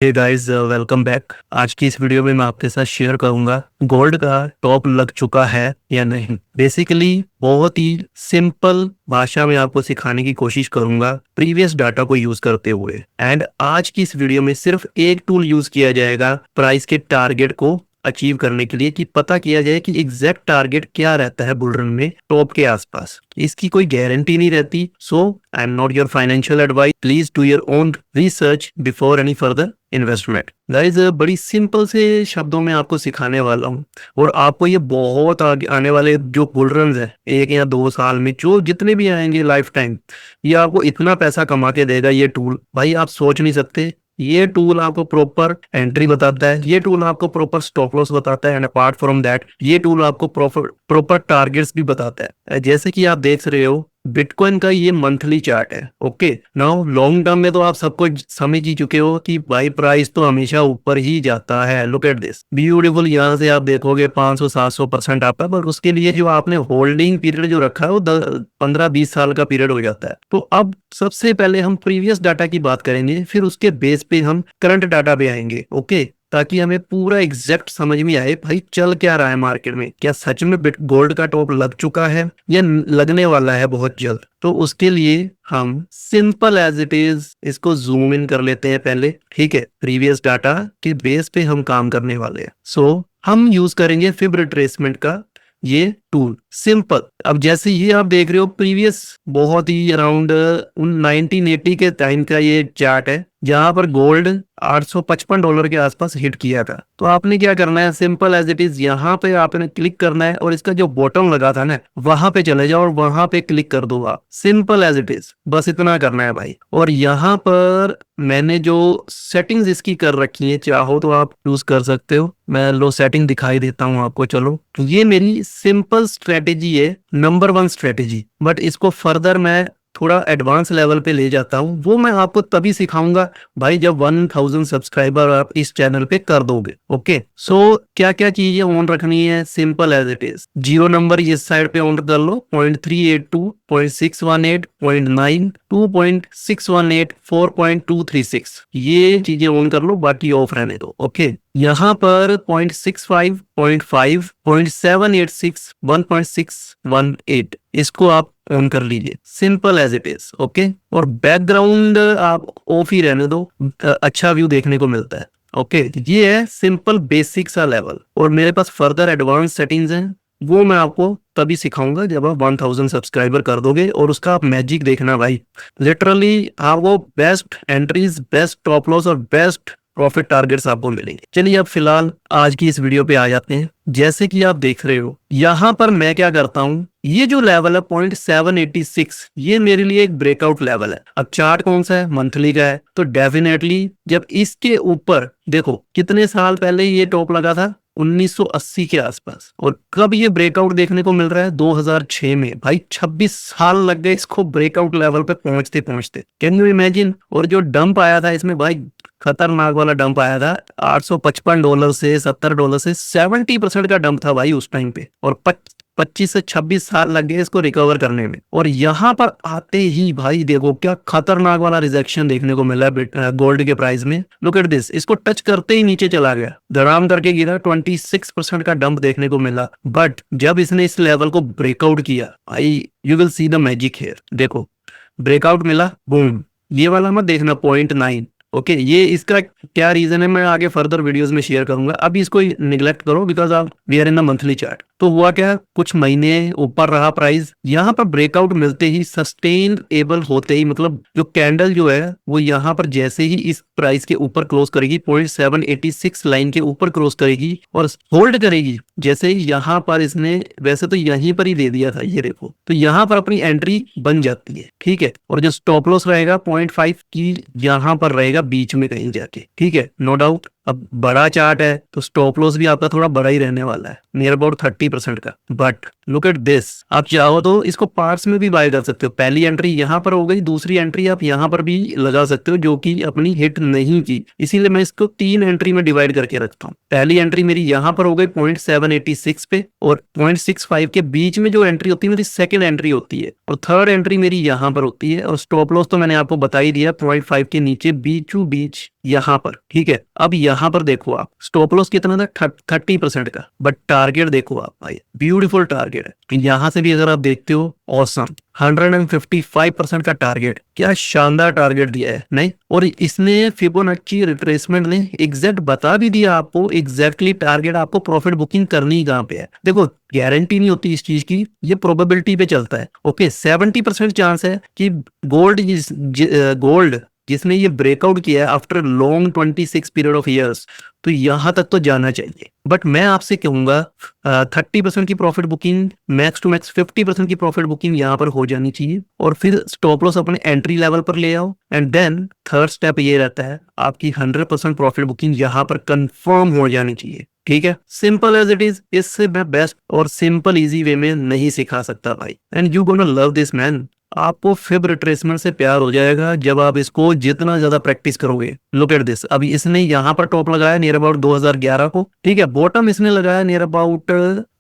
Hey guys, welcome back. आज की इस वीडियो में मैं आपके साथ शेयर करूंगा गोल्ड का टॉप लग चुका है या नहीं। बेसिकली बहुत ही सिंपल भाषा में आपको सिखाने की कोशिश करूंगा प्रीवियस डाटा को यूज करते हुए। एंड आज की इस वीडियो में सिर्फ एक टूल यूज किया जाएगा प्राइस के टारगेट को अचीव करने के लिए, कि पता किया जाए कि एग्जैक्ट टारगेट क्या रहता है बुल रन में टॉप के आसपास। इसकी कोई गारंटी नहीं रहती। So I am not your financial advice, please do your own research before any further investment. Guys, बड़ी सिंपल से शब्दों में आपको सिखाने वाला हूँ और आपको ये बहुत आगे आने वाले जो बुल रन है 1 या 2 साल में, जो जितने भी आएंगे लाइफ टाइम, ये आपको इतना पैसा कमा के देगा ये टूल। भाई आप सोच नहीं सकते। ये टूल आपको प्रॉपर एंट्री बताता है, ये टूल आपको प्रॉपर स्टॉप लॉस बताता है, एंड अपार्ट फ्रॉम दैट ये टूल आपको प्रॉपर टारगेट्स भी बताता है। जैसे कि आप देख रहे हो बिटकॉइन का ये मंथली चार्ट है। ओके, नाउ लॉन्ग टर्म में तो आप सबको समझ ही चुके हो कि भाई प्राइस तो हमेशा ऊपर ही जाता है। लुक एट दिस ब्यूटीफुल, यहाँ से आप देखोगे 500-700% आपका, पर उसके लिए जो आपने होल्डिंग पीरियड जो रखा है वो 15-20 साल का पीरियड हो जाता है। तो अब सबसे पहले हम प्रीवियस डाटा की बात करेंगे, फिर उसके बेस पे हम करंट डाटा पे आएंगे। ओके, ताकि हमें पूरा एग्जैक्ट समझ में आए भाई चल क्या रहा है मार्केट में। क्या सच में गोल्ड का टॉप लग चुका है या लगने वाला है बहुत जल्द। तो उसके लिए हम सिंपल एज इट इज इसको जूम इन कर लेते हैं पहले। ठीक है, प्रीवियस डाटा के बेस पे हम काम करने वाले हैं। सो हम यूज करेंगे फिब रिट्रेसमेंट का ये टूल। सिंपल, अब जैसे ये आप देख रहे हो प्रीवियस बहुत ही अराउंड 1980 के टाइम का ये चार्ट है, जहां पर गोल्ड $855 के आसपास हिट किया था। तो आपने क्या करना है, सिंपल एज इट इज यहाँ पे आपने क्लिक करना है और इसका जो बॉटम लगा था ना वहां पे चले जाओ और वहां पे क्लिक कर दो आप। सिंपल एज इट इज, बस इतना करना है भाई। और यहाँ पर मैंने जो सेटिंग्स इसकी कर रखी है, चाहो तो आप यूज कर सकते हो। मैं लो सेटिंग दिखाई देता हूँ आपको। चलो, ये मेरी सिंपल स्ट्रेटेजी है, नंबर 1 स्ट्रेटेजी। बट इसको फर्दर मैं थोड़ा एडवांस लेवल पे ले जाता हूँ, वो मैं आपको तभी सिखाऊंगा भाई जब 1000 सब्सक्राइबर आप इस चैनल पे कर दोगे। ओके, सो क्या क्या चीजें ऑन रखनी है, simple as it is. 0 number इस साइड पे ऑन कर लो, 0.382, 0.618, 0.9, 2.618, 4.236, ये चीजें ऑन कर लो, बाकी ऑफ रहने दो। ओके, यहाँ पर 0.65, 0.5, 0.786, 1.618 इसको आप ऑन कर लीजिए, simple as it is. Okay, और बैकग्राउंड आप ऑफ ही रहने दो, अच्छा व्यू देखने को मिलता है। ओके, ये है सिंपल बेसिक सा लेवल। और मेरे पास फर्दर एडवांस सेटिंग्स हैं, वो मैं आपको तभी सिखाऊंगा जब आप 1000 सब्सक्राइबर कर दोगे। और उसका आप मैजिक देखना भाई, लिटरली आपको best entries, best top loss और बेस्ट प्रॉफिट टारगेट्स आपको मिलेंगे। चलिए अब फिलहाल आज की इस वीडियो पे आ जाते हैं। जैसे कि आप देख रहे हो यहाँ पर मैं क्या करता हूँ, ये जो लेवल है 0.786, ये मेरे लिए एक ब्रेकआउट लेवल है। अब चार्ट कौन सा है, मंथली का है, तो डेफिनेटली जब इसके ऊपर देखो कितने साल पहले ये टॉप लगा था, 1980 के आसपास। और कब ये ब्रेकआउट देखने को मिल रहा है, 2006 में। भाई 26 साल लग गए इसको ब्रेकआउट लेवल पे पहुंचते पहुंचते। Can you imagine. और जो डंप आया था इसमें भाई, खतरनाक वाला डंप आया था, $855 से $70 से 70% का डंप था भाई उस टाइम पे। और 25 से 26 साल लग गए इसको रिकवर करने में। और यहाँ पर आते ही भाई देखो क्या खतरनाक वाला रिजेक्शन देखने को मिला है गोल्ड के प्राइस में। लुक एट दिस, इसको टच करते ही नीचे चला गया, धड़ाम करके गिरा, 26% का डंप देखने को मिला। बट जब इसने इस लेवल को ब्रेकआउट किया भाई, you will see the magic here. देखो ब्रेकआउट मिला, बूम, ये वाला मत देखना 0.9। ओके, ये इसका क्या रीजन है मैं आगे फर्दर वीडियोस में शेयर करूंगा, अभी इसको निगलेक्ट करो बिकॉज आप we are in the monthly chart. तो हुआ क्या, कुछ महीने ऊपर रहा प्राइस, यहाँ पर ब्रेकआउट मिलते ही सस्टेन एबल होते ही, मतलब जो कैंडल जो है वो यहाँ पर जैसे ही इस प्राइस के ऊपर क्लोज करेगी, 0.786 लाइन के ऊपर क्लोज करेगी और होल्ड करेगी। जैसे ही यहाँ पर इसने, वैसे तो यहीं पर ही दे दिया था ये देखो, तो यहाँ पर अपनी एंट्री बन जाती है। ठीक है, और जो स्टॉप लॉस रहेगा 0.5 की यहाँ पर रहेगा बीच में कहीं जाके। ठीक है, नो डाउट। अब बड़ा चार्ट है तो स्टॉप लॉस भी आपका थोड़ा बड़ा ही रहने वाला है, नियर अबाउट 30% का। बट लुक एट दिस, आप चाहो तो इसको पार्ट्स में भी बाय कर सकते हो। पहली एंट्री यहाँ पर हो गई, दूसरी एंट्री आप यहाँ पर भी लगा सकते हो जो कि अपनी हिट नहीं की, इसीलिए मैं इसको 3 एंट्री में डिवाइड करके रखता हूँ। पहली एंट्री मेरी यहाँ पर हो गई 0.786 पे, और 0.65 के बीच में जो एंट्री होती है मेरी सेकेंड एंट्री होती है, और थर्ड एंट्री मेरी यहाँ पर होती है। और स्टॉप लॉस तो मैंने आपको बता ही दिया, 0.5 के नीचे बीचों बीच यहाँ पर, ठीक है। अब यहाँ पर देखो आप, स्टॉप लॉस कितना था, 30% का, बट टारगेट देखो आप भाई, ब्यूटीफुल टारगेट है। यहाँ से भी अगर आप देखते हो, ऑसम 155% का टारगेट, क्या शानदार टारगेट दिया है नहीं। और इसने फिबोनाची रिट्रेसमेंट ने एग्जैक्ट बता भी दिया आपको, एग्जैक्टली टारगेट आपको प्रॉफिट बुकिंग करनी कहाँ पे है। देखो गारंटी नहीं होती इस चीज की, ये प्रोबेबिलिटी पे चलता है। ओके 70% चांस है कि गोल्ड जिसने ये ब्रेकआउट किया है after long 26 period of years, तो यहां तक तो जाना चाहिए। बट मैं आपसे कहूंगा 30% की profit booking, max to max 50% की प्रॉफिट बुकिंग यहाँ पर हो जानी चाहिए, और फिर स्टॉप लॉस अपने एंट्री लेवल पर ले आओ। एंड देन थर्ड स्टेप ये रहता है, आपकी 100% प्रॉफिट बुकिंग यहाँ पर कंफर्म हो जानी चाहिए। ठीक है, सिंपल एज इट इज। इससे मैं बेस्ट और सिंपल इजी वे में नहीं सिखा सकता भाई। And you gonna love this man. आपको फिब रिट्रेसमेंट से प्यार हो जाएगा जब आप इसको जितना ज्यादा प्रैक्टिस करोगे। लुक एट दिस, अभी इसने यहाँ पर टॉप लगाया नियर अबाउट 2011 को, ठीक है। बॉटम इसने लगाया नियर अबाउट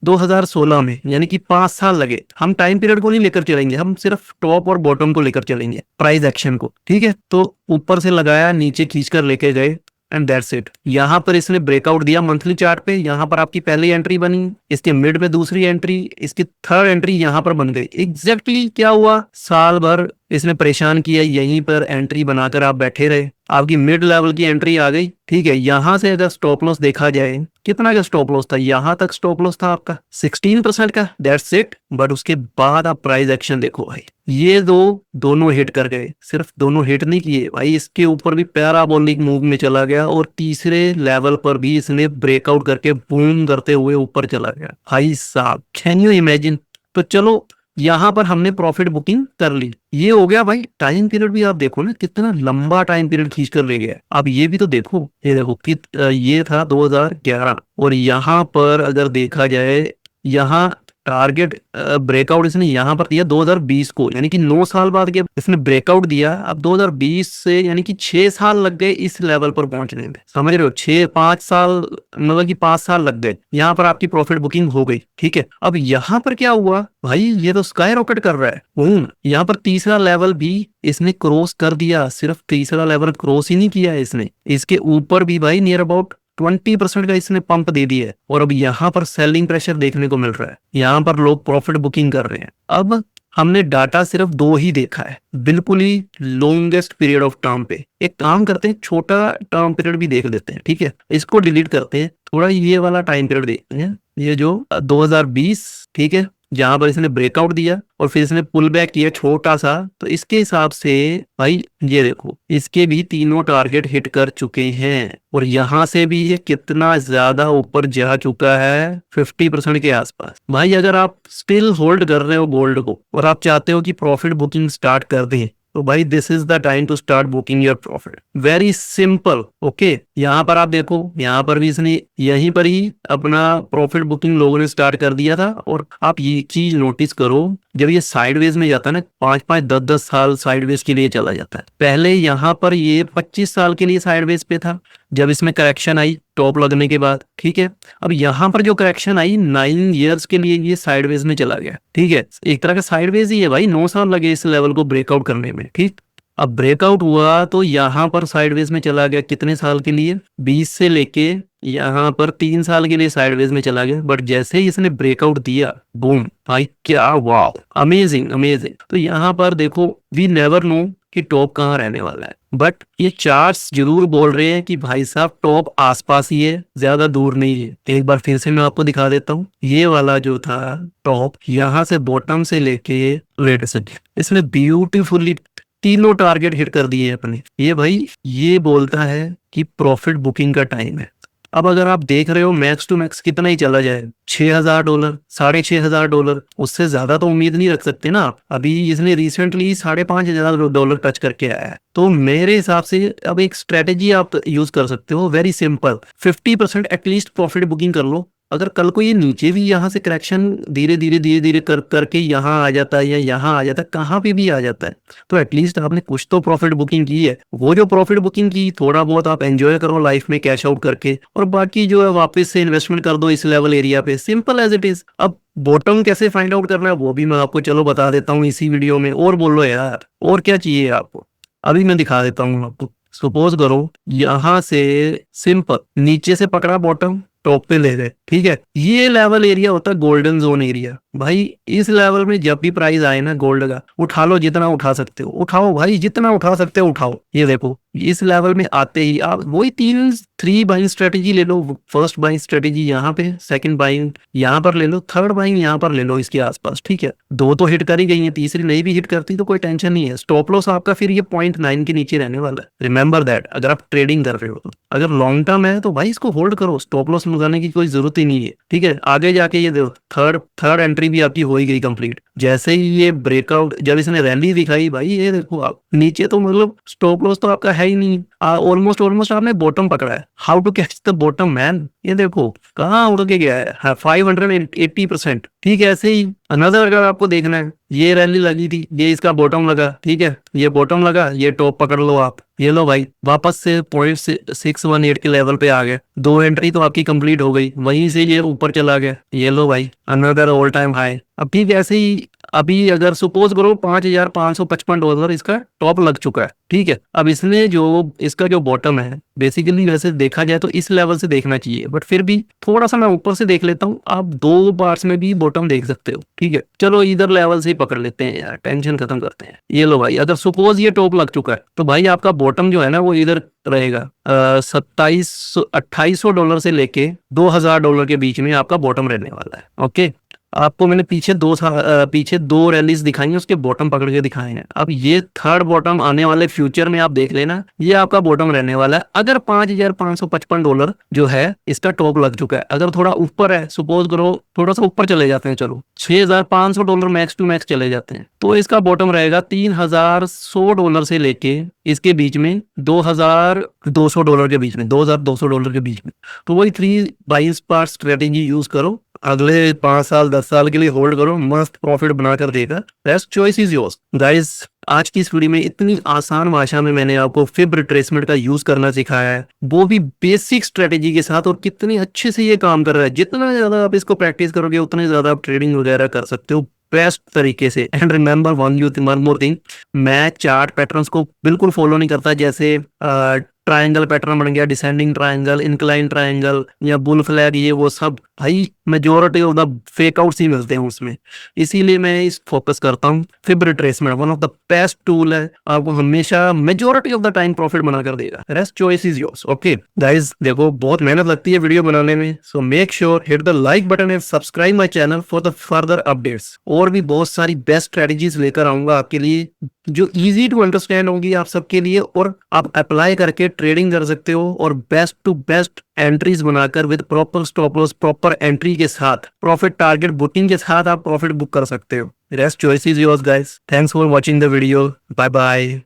2016 में, यानी कि 5 साल लगे। हम टाइम पीरियड को नहीं लेकर चलेंगे, हम सिर्फ टॉप और बॉटम को लेकर चलेंगे, प्राइस एक्शन को, ठीक है। तो ऊपर से लगाया, नीचे खींचकर लेके गए, एंड दैट्स इट। यहाँ पर इसने ब्रेकआउट दिया मंथली चार्ट पे, यहाँ पर आपकी पहली एंट्री बनी, इसके मिड में दूसरी एंट्री, इसकी थर्ड एंट्री यहाँ पर बन गई। एग्जैक्टली क्या हुआ, साल भर इसने परेशान किया, यहीं पर एंट्री बनाकर आप बैठे रहे, आपकी मिड लेवल की एंट्री आ गई, ठीक है। यहाँ से अगर स्टॉप लॉस देखा जाए, कितना का स्टॉप लॉस था, यहाँ तक स्टॉप लॉस था आपका 16% का, दैट्स इट। बट उसके बाद आप प्राइस एक्शन देखो भाई, ये दोनों हिट कर गए। सिर्फ दोनों हिट नहीं किए भाई, इसके ऊपर भी पैराबोलिक मूव में चला गया, और तीसरे लेवल पर भी इसने ब्रेकआउट करके बूम करते हुए ऊपर चला गया भाई साहब, कैन यू इमेजिन। तो चलो यहाँ पर हमने प्रॉफिट बुकिंग कर ली, ये हो गया भाई। टाइम पीरियड भी आप देखो ना, कितना लंबा टाइम पीरियड खींच कर ले गया। अब ये भी तो देखो, ये देखो कि ये था 2011, और यहाँ पर अगर देखा जाए, यहाँ टारगेट ब्रेकआउट इसने यहाँ पर दिया 2020 को, यानी कि 9 साल बाद के इसने ब्रेकआउट दिया। अब 2020 से यानी कि 6 साल लग गए इस लेवल पर पहुंचने में, समझ रहे हो। 5 साल, मतलब कि 5 साल लग गए, यहाँ पर आपकी प्रॉफिट बुकिंग हो गई, ठीक है। अब यहाँ पर क्या हुआ भाई, ये तो स्काई रॉकेट कर रहा है। यहाँ पर तीसरा लेवल भी इसने क्रॉस कर दिया। सिर्फ तीसरा लेवल क्रॉस ही नहीं किया है इसने, इसके ऊपर भी भाई नियर अबाउट 20% का इसने पंप दे दिया है। और अब यहाँ पर सेलिंग प्रेशर देखने को मिल रहा है, यहाँ पर लोग प्रॉफिट बुकिंग कर रहे हैं। अब हमने डाटा सिर्फ 2 ही देखा है, बिल्कुल ही लॉन्गेस्ट पीरियड ऑफ टर्म पे। एक काम करते हैं, छोटा टर्म पीरियड भी देख लेते हैं, ठीक है। इसको डिलीट करते हैं, थोड़ा ये वाला टाइम पीरियड देखते हैं, ये जो 2020, ठीक है, जहां पर इसने ब्रेकआउट दिया और फिर इसने पुल बैक किया छोटा सा। तो इसके हिसाब से भाई ये देखो, इसके भी तीनों टारगेट हिट कर चुके हैं, और यहां से भी ये कितना ज्यादा ऊपर जा चुका है, 50% के आसपास। भाई अगर आप स्टिल होल्ड कर रहे हो गोल्ड को, और आप चाहते हो कि प्रॉफिट बुकिंग स्टार्ट कर दें, तो भाई this is the time to start booking your profit. Very simple. Okay, यहाँ पर आप देखो, यहाँ पर भी इसने यहीं पर ही अपना प्रॉफिट बुकिंग लोगों ने स्टार्ट कर दिया था। और आप ये चीज नोटिस करो, जब ये साइडवेज में जाता है ना, 5-5, 10-10 साल साइडवेज के लिए चला जाता है। पहले यहाँ पर ये 25 साल के लिए साइडवेज पे था, जब इसमें करेक्शन आई टॉप लगने के बाद, ठीक है। अब यहाँ पर जो करेक्शन आई 9 इयर्स के लिए ये साइडवेज में चला गया, ठीक है। एक तरह का साइडवेज ही है भाई, 9 साल लगे इस लेवल को ब्रेकआउट करने में, ठीक। अब ब्रेकआउट हुआ तो यहाँ पर साइडवेज में चला गया, कितने साल के लिए, 20 से लेके यहाँ पर 3 साल के लिए साइडवेज में चला गया। बट जैसे ही इसने ब्रेकआउट दिया, बूम भाई, क्या वाह, अमेजिंग अमेजिंग। तो यहाँ पर देखो, वी नेवर नो कि टॉप कहाँ रहने वाला है, बट ये चार्ट्स जरूर बोल रहे हैं कि भाई साहब टॉप आसपास ही है, ज्यादा दूर नहीं है। एक बार फिर से मैं आपको दिखा देता हूँ, ये वाला जो था टॉप, यहाँ से बॉटम से लेके रेड से, इसने ब्यूटीफुली तीनों टारगेट हिट कर दिए अपने। ये भाई ये बोलता है कि प्रॉफिट बुकिंग का टाइम है। अब अगर आप देख रहे हो मैक्स टू मैक्स कितना ही चला जाए, $6,000, $6,500, उससे ज्यादा तो उम्मीद नहीं रख सकते ना आप। अभी इसने रिसेंटली $5,500 टच करके आया है। तो मेरे हिसाब से अब एक स्ट्रेटेजी आप यूज कर सकते हो, very simple, 50% at least profit booking कर लो। अगर कल को ये नीचे भी यहाँ से करेक्शन धीरे धीरे करके यहाँ आ जाता है, या यहाँ आ जाता है, कहाँ पे भी आ जाता है, तो एटलीस्ट आपने कुछ तो प्रॉफिट बुकिंग की है। वो जो प्रॉफिट बुकिंग की, थोड़ा बहुत आप एंजॉय करो लाइफ में कैश आउट करके, और बाकी जो है वापस से इन्वेस्टमेंट कर दो इस लेवल एरिया पे, सिंपल एज इट इज। अब बॉटम कैसे फाइंड आउट करना है वो भी मैं आपको चलो बता देता हूँ इसी वीडियो में। और बोलो यार, और क्या चाहिए आपको, अभी मैं दिखा देता हूँ आपको। सपोज करो यहाँ से सिंपल नीचे से पकड़ा बॉटम, टॉप पे ले गए, ठीक है। ये लेवल एरिया होता है गोल्डन जोन एरिया। भाई इस लेवल में जब भी प्राइस आए ना गोल्ड का, उठा लो जितना उठा सकते हो, उठाओ भाई जितना उठा सकते हो उठाओ। ये देखो इस लेवल में आते ही आप वही 3 बाइंग स्ट्रेटेजी ले लो। फर्स्ट बाइंग स्ट्रेटेजी यहाँ पे, सेकंड बाइंग यहाँ पर ले लो, थर्ड बाइंग यहाँ पर ले लो इसके आसपास, ठीक है। 2 तो हिट कर ही गई है, तीसरी नहीं भी हिट करती तो कोई टेंशन नहीं है। स्टॉप लॉस आपका फिर ये 0.9 के नीचे रहने वाला है, रिमेंबर दैट। अगर आप ट्रेडिंग कर रहे हो तो, अगर लॉन्ग टर्म है तो भाई इसको होल्ड करो, स्टॉप लॉस लगाने की कोई जरूरत ही नहीं है, ठीक है। आगे जाके ये देखो थर्ड एंट्री भी आपकी हो ही गई कंप्लीट। जैसे ही ये ब्रेकआउट, जब इसने रैली दिखाई भाई, ये देखो आप नीचे तो मतलब स्टॉप लॉस तो आपका है ही नहीं। ऑलमोस्ट आपने बॉटम पकड़ा है। How to catch the bottom man, ये देखो कहाँ उड़ के गया है 580%, ठीक है। ऐसे ही अनदर अगर आपको देखना है, ये रैली लगी थी, ये इसका बॉटम लगा, ठीक है, ये बॉटम लगा, ये टॉप पकड़ लो आप, ये लो भाई वापस से 0.618 के लेवल पे आ गए। 2 एंट्री तो आपकी कंप्लीट हो गई, वहीं से ये ऊपर चला गया, ये लो भाई अनदर ऑल टाइम हाई। अब ठीक ऐसे ही अभी अगर सपोज करो $5,555 इसका टॉप लग चुका है, ठीक है। अब इसने जो इसका जो बॉटम है बेसिकली वैसे देखा जाए तो इस लेवल से देखना चाहिए, बट फिर भी थोड़ा सा मैं ऊपर से देख लेता हूँ। आप 2 पार्ट्स में भी बॉटम देख सकते हो, ठीक है। चलो इधर लेवल से ही पकड़ लेते हैं यार, टेंशन खत्म करते हैं। ये लो भाई अगर सपोज ये टॉप लग चुका है तो भाई आपका बॉटम जो है ना वो इधर रहेगा $2800 से लेके $2000 के बीच में आपका बॉटम रहने वाला है, ओके। आपको मैंने पीछे 2 रैलीज दिखाई हैं, उसके बॉटम पकड़ के दिखाए हैं। अब ये थर्ड बॉटम आने वाले फ्यूचर में आप देख लेना, ये आपका बॉटम रहने वाला है। अगर $5555 जो है इसका टॉप लग चुका है, अगर थोड़ा ऊपर है, सपोज करो थोड़ा सा ऊपर चले जाते हैं, चलो $6500 मैक्स टू मैक्स चले जाते हैं, तो इसका बॉटम रहेगा $3100 से लेके इसके बीच में $2200 के बीच में, $2200 के बीच में। तो वही 3 बाइंग पार्ट स्ट्रेटेजी यूज करो, अगले 5 साल 10 साल के लिए होल्ड करो, मस्त प्रॉफिट बनाकर देगा। Best choice is yours guys. आज की इस वीडियो में इतनी आसान भाषा में मैंने आपको फिब रिट्रेसमेंट का यूज करना सिखाया है, वो भी बेसिक स्ट्रेटेजी के साथ, और कितनी अच्छे से ये काम कर रहा है। जितना ज्यादा आप इसको प्रैक्टिस करोगे उतने ज्यादा आप ट्रेडिंग वगैरह कर सकते हो बेस्ट तरीके से। And remember one more thing, मैं चार्ट पैटर्न्स को बिल्कुल फॉलो नहीं करता। जैसे ट्रायंगल पैटर्न बन गया, डिसेंडिंग ट्रायंगल, इंक्लाइन ट्रायंगल या बुल फ्लैग, ये वो सब भाई majority of the fake outs ही मिलते हैं उसमें। इसीलिए मैं इस फोकस करता हूँ। Fib retracement one of the best tool है, आपको हमेशा majority of the time profit बना कर देगा। Rest choice is yours, okay guys. देखो बहुत मेहनत लगती है वीडियो बनाने में, so make sure hit the like button and subscribe my channel for the further updates. और भी बहुत सारी बेस्ट स्ट्रेटेजीज लेकर आऊंगा आपके लिए, जो इजी टू अंडरस्टैंड होंगी आप सबके लिए, और आप अप्लाई करके ट्रेडिंग कर सकते हो, और बेस्ट टू बेस्ट एंट्रीज बनाकर with proper stop loss, proper entry के साथ, प्रॉफिट टारगेट बुकिंग के साथ आप प्रॉफिट बुक कर सकते हो। Rest choice is yours guys. Thanks for watching the video, bye bye.